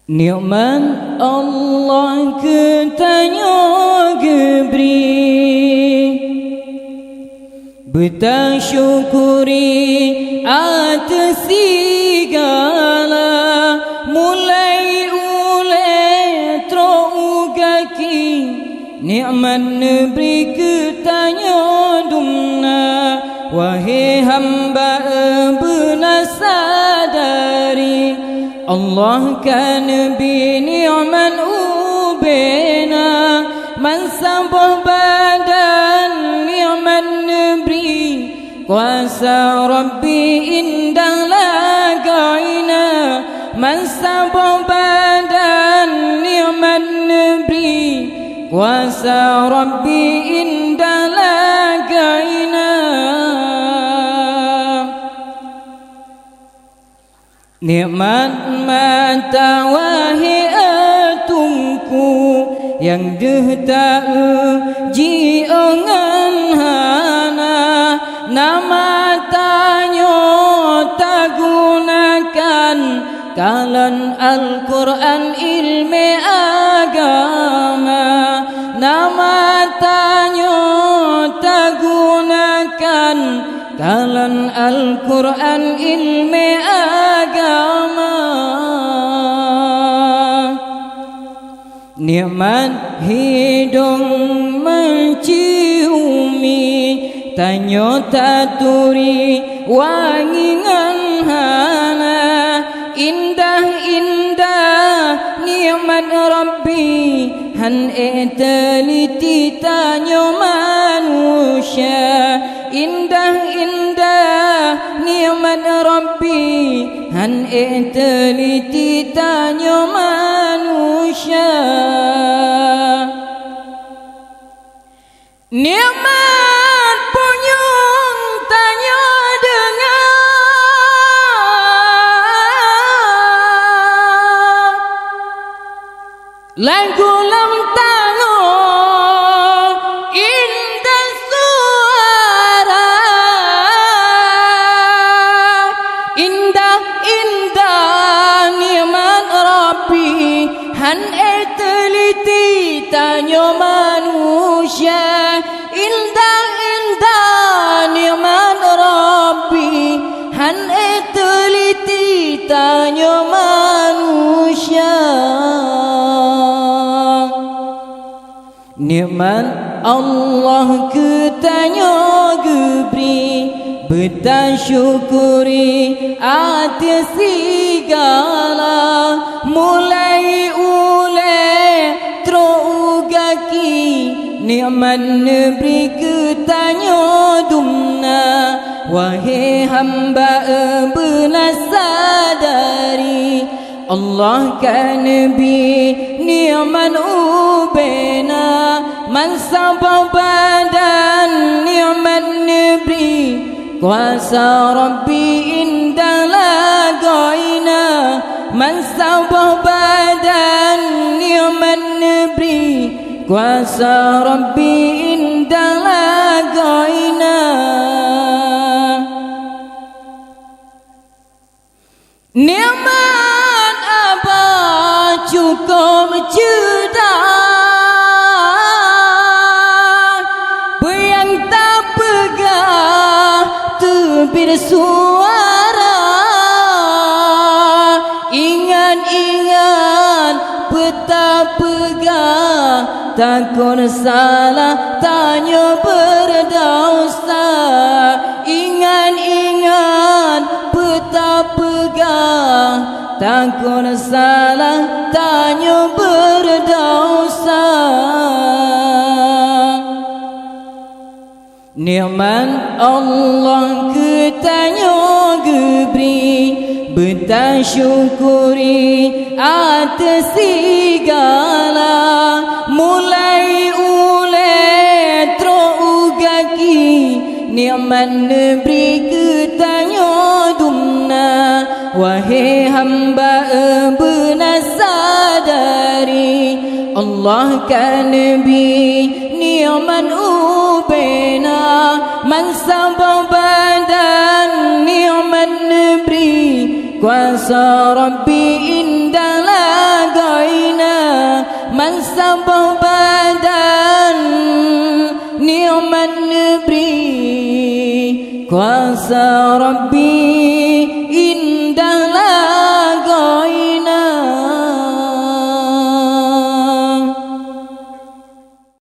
Nikmat Allah ketanya geberi, bertasyukuri atas segala, mulai ulai teruk kaki. Nikmat negeri ketanya dumna, wahai hamba benar sadari, Allah kan bi ni'man ubena, man sabah badan ni'man nebri, kuasa Rabbi indah lagaina, man sabah badan ni'man nebri, kuasa Rabbi indah lagaina. Nikmat mata wahai atumku, yang dehta uji ongan hana, nama tanyo tak gunakan kalan Al-Quran ilmu agama, nama tanyo tak gunakan kalan Al-Quran ilmu agama. Nikmat hidung menciumi, tanyo taturi wangingan hana, indah-indah nikmat Rabbi, han teliti tanyo manusia, indah-indah nikmat Rabbi, han teliti tanyo manusia. Nikmat punyung tanyo dengar, lagu lam tango indah suara, indah-indah nikmat Rabbi, han teliti tanyo manusia, indah-indah nikmat Rabbi, han teliti tanyo manusia. Nikmat Allah ketanya geberi, bertasyukuri atas segala, mulai ulai teruk kaki. Nikmat negeri ketanya dumna, wahai hamba benar sadari, Allah kan bi ni'man ubena, man sabah badan ni'man nebri, kuasa Rabbi indah lagaina, man sabah badan ni'man nebri, kuasa Rabbi indah lagaina. Nikmat abah cukup cerdas, yang tak pegah tebir suara, ingat-ingat petapega, takut salah tanya berdosa, ingat-ingat petapega, takut salah tanya berdosa. Nikmat Allah ketanya geberi, bertasyukuri atas segala, mulai ulai teruk kaki. Nikmat negeri ketanya dumna, wahai hamba benar sadari, Allah kan bi ni'man ubena, man sabah badan ni'man nebri, kuasa Rabbi indah lapang badan, nikmat negeri kuasa Rabbi